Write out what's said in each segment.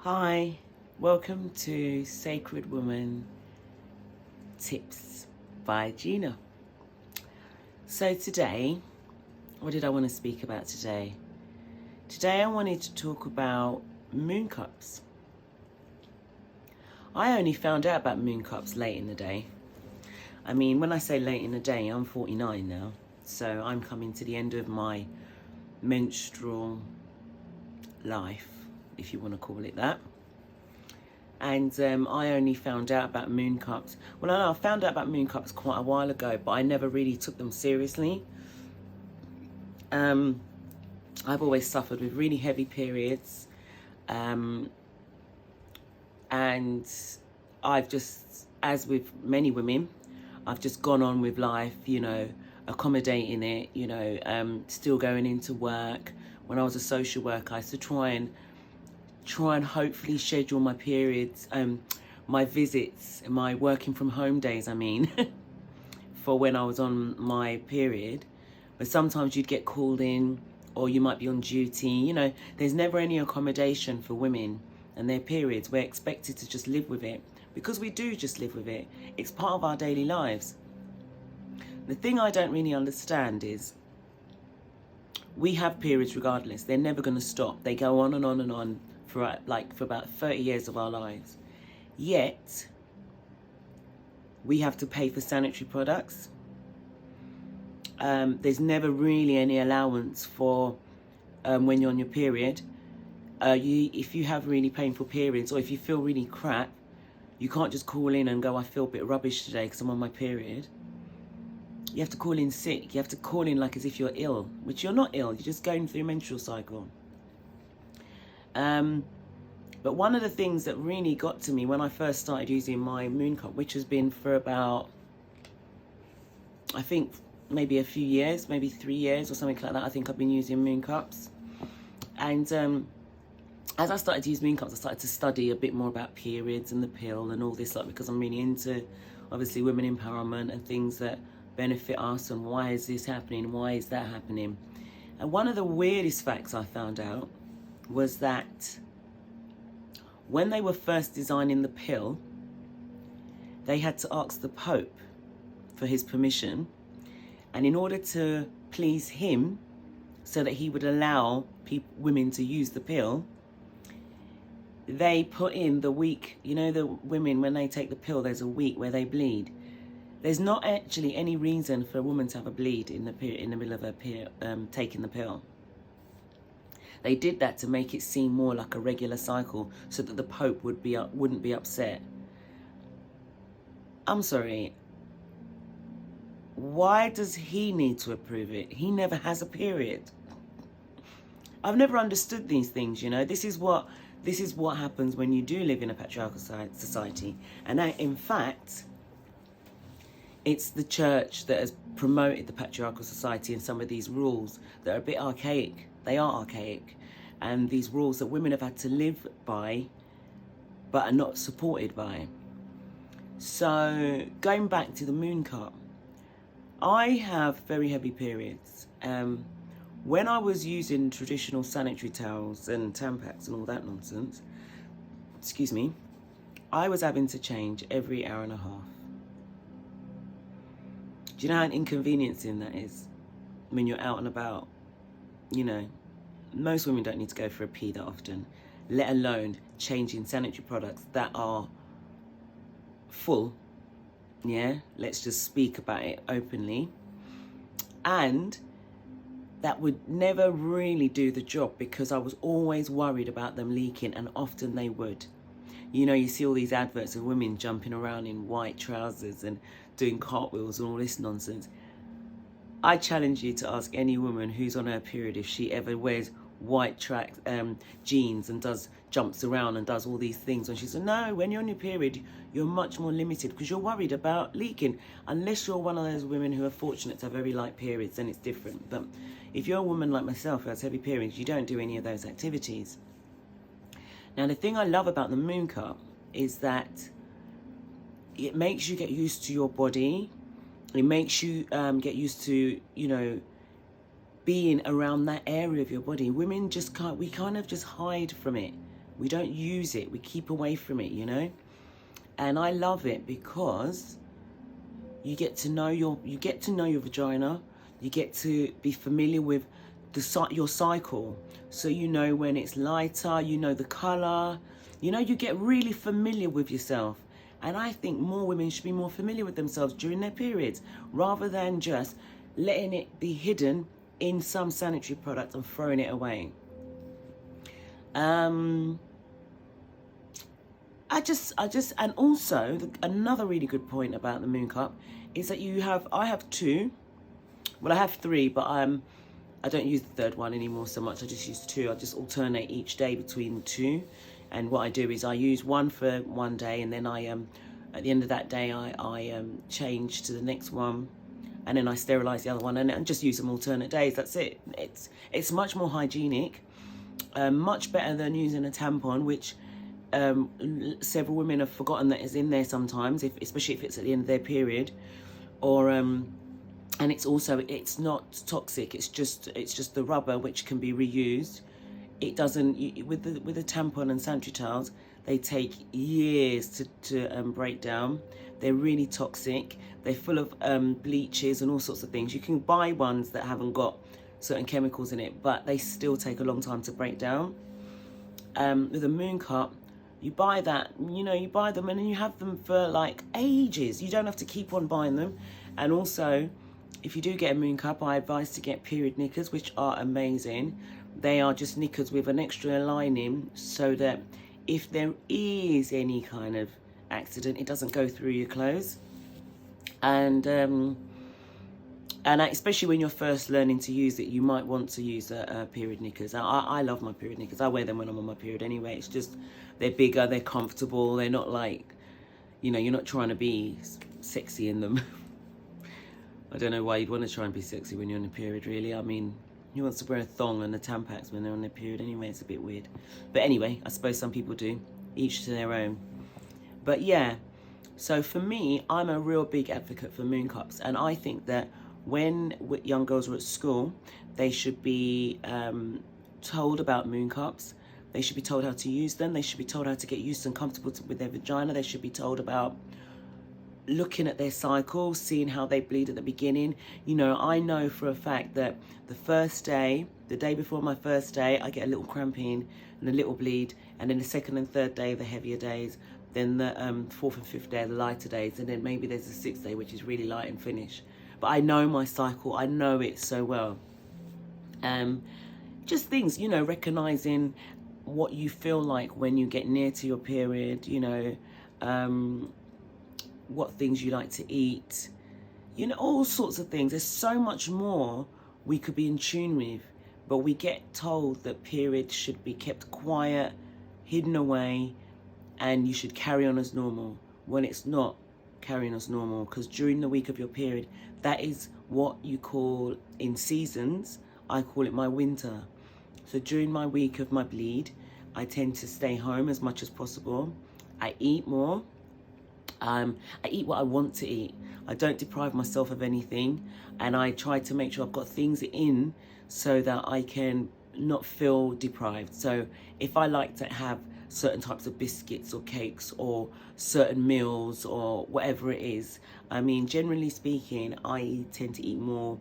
Hi, welcome to Sacred Woman Tips by Gina. So today, what did I want to speak about today? Today I wanted to talk about moon cups. I only found out about moon cups late in the day. I mean, when I say late in the day, I'm 49 now. So I'm coming to the end of my menstrual life, if you want to call it that. And I only found out about moon cups. Well, I found out about moon cups quite a while ago, but I never really took them seriously. I've always suffered with really heavy periods. And I've just, as with many women, I've just gone on with life, accommodating it, still going into work. When I was a social worker, I used to try and hopefully schedule my periods, my visits, my working from home days, for when I was on my period. But sometimes you'd get called in or you might be on duty. There's never any accommodation for women and their periods. We're expected to just live with it because we do just live with it. It's part of our daily lives. The thing I don't really understand is we have periods regardless. They're never going to stop. They go on and on and on for about 30 years of our lives. Yet, we have to pay for sanitary products. There's never really any allowance for when you're on your period. If you have really painful periods or if you feel really crap, you can't just call in and go, I feel a bit rubbish today because I'm on my period. You have to call in sick. You have to call in like as if you're ill, which you're not ill. You're just going through a menstrual cycle. But one of the things that really got to me when I first started using my moon cup, which has been for about, I think maybe a few years, maybe 3 years or something like that. I think I've been using moon cups. And as I started to use moon cups, I started to study a bit more about periods and the pill and all this, because I'm really into, obviously, women empowerment and things that benefit us and why is this happening, why is that happening. And one of the weirdest facts I found out was that when they were first designing the pill, they had to ask the Pope for his permission. And in order to please him, so that he would allow women to use the pill, they put in the week, the women, when they take the pill, there's a week where they bleed. There's not actually any reason for a woman to have a bleed in the middle of her taking the pill. They did that to make it seem more like a regular cycle so that the Pope wouldn't be upset. I'm sorry. Why does he need to approve it? He never has a period. I've never understood these things, This is what happens when you do live in a patriarchal society. And in fact, it's the church that has promoted the patriarchal society and some of these rules that are a bit archaic. They are archaic. And these rules that women have had to live by, but are not supported by. So, going back to the moon cup, I have very heavy periods. When I was using traditional sanitary towels and Tampax and all that nonsense, I was having to change every hour and a half. Do you know how inconveniencing that is when you're out and about? Most women don't need to go for a pee that often, let alone changing sanitary products that are full. Yeah, let's just speak about it openly. And that would never really do the job because I was always worried about them leaking, and often they would. You see all these adverts of women jumping around in white trousers and doing cartwheels and all this nonsense. I challenge you to ask any woman who's on her period if she ever wears white jeans and jumps around and does all these things. And she said, no, when you're on your period, you're much more limited because you're worried about leaking. Unless you're one of those women who are fortunate to have very light periods, then it's different. But if you're a woman like myself who has heavy periods, you don't do any of those activities. Now, the thing I love about the moon cup is that it makes you get used to your body. It makes you get used to, being around that area of your body. Women we kind of just hide from it. We don't use it. We keep away from it, you know. And I love it because you get to know your vagina. You get to be familiar with your cycle, so you know when it's lighter, you know the color, you know, you get really familiar with yourself. And I think more women should be more familiar with themselves during their periods, rather than just letting it be hidden in some sanitary product and throwing it away. And also another really good point about the Moon Cup is that I have two. Well, I have three, but I don't use the third one anymore so much. I just use two. I just alternate each day between the two. And what I do is I use one for one day, and then I at the end of that day I change to the next one, and then I sterilize the other one, and just use them alternate days. That's it. It's much more hygienic, much better than using a tampon, which several women have forgotten that is in there sometimes, especially if it's at the end of their period, or and it's not toxic. It's just the rubber, which can be reused. It doesn't, with the tampon and sanitary towels, they take years to break down. They're really toxic. They're full of bleaches and all sorts of things. You can buy ones that haven't got certain chemicals in it, but they still take a long time to break down. With a Moon Cup, you buy that, you buy them and then you have them for like ages. You don't have to keep on buying them. And also, if you do get a Moon Cup, I advise to get period knickers, which are amazing. They are just knickers with an extra lining, so that if there is any kind of accident, it doesn't go through your clothes. And especially when you're first learning to use it, you might want to use a period knickers. I love my period knickers. I wear them when I'm on my period anyway. It's just, they're bigger, they're comfortable, they're not like, you're not trying to be sexy in them. I don't know why you'd want to try and be sexy when you're on a period, really. I mean, who wants to wear a thong and a Tampax when they're on their period anyway? It's a bit weird. But anyway, I suppose some people do. Each to their own. But yeah, so for me, I'm a real big advocate for Moon Cups. And I think that when young girls are at school, they should be told about Moon Cups. They should be told how to use them. They should be told how to get used and comfortable with their vagina. They should be told about looking at their cycle, seeing how they bleed at the beginning. I know for a fact that the first day, the day before my first day, I get a little cramping and a little bleed, and then the second and third day are the heavier days, then the fourth and fifth day are the lighter days, and then maybe there's a sixth day which is really light and finish. But I know my cycle, I know it so well. Just things, recognizing what you feel like when you get near to your period, what things you like to eat, all sorts of things. There's so much more we could be in tune with, but we get told that periods should be kept quiet, hidden away, and you should carry on as normal, when it's not carrying as normal. Because during the week of your period, that is what you call, in seasons, I call it my winter. So during my week of my bleed, I tend to stay home as much as possible. I eat more. I eat what I want to eat. I don't deprive myself of anything, and I try to make sure I've got things in so that I can not feel deprived. So if I like to have certain types of biscuits or cakes or certain meals or whatever it is, I mean, generally speaking, I tend to eat more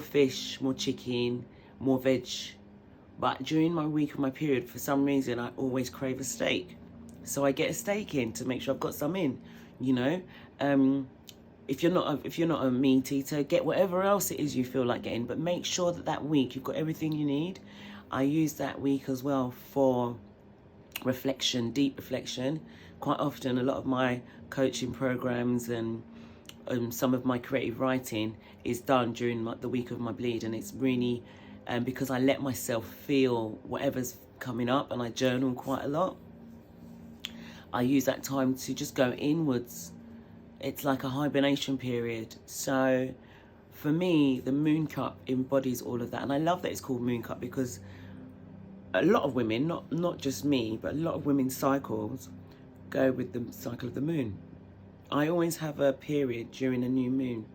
fish, more chicken, more veg. But during my week of my period, for some reason, I always crave a steak. So I get a steak in to make sure I've got some in, If you're not a meat eater, get whatever else it is you feel like getting, but make sure that week you've got everything you need. I use that week as well for reflection, deep reflection. Quite often, a lot of my coaching programs and some of my creative writing is done during the week of my bleed, and it's really because I let myself feel whatever's coming up, and I journal quite a lot. I use that time to just go inwards. It's like a hibernation period. So for me, the Moon Cup embodies all of that. And I love that it's called Moon Cup, because a lot of women, not just me, but a lot of women's cycles go with the cycle of the moon. I always have a period during a new moon.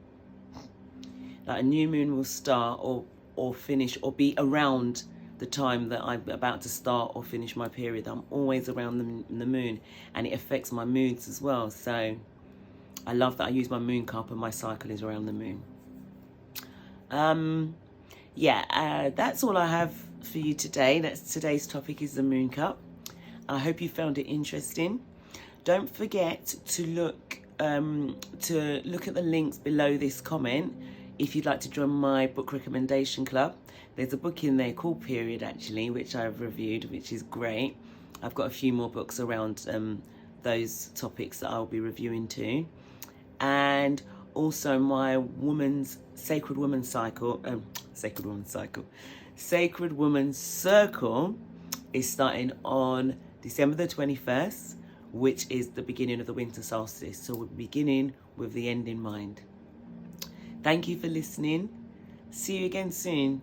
Like a new moon will start or finish or be around the time that I'm about to start or finish my period. I'm always around the moon, and it affects my moods as well. So I love that I use my moon cup and my cycle is around the moon. That's all I have for you today. Today's topic is the moon cup. I hope you found it interesting. Don't forget to look at the links below this comment if you'd like to join my book recommendation club. There's a book in there called Period, actually, which I've reviewed, which is great. I've got a few more books around those topics that I'll be reviewing too. And also my Sacred Woman Circle is starting on December the 21st, which is the beginning of the winter solstice. So we're beginning with the end in mind. Thank you for listening. See you again soon.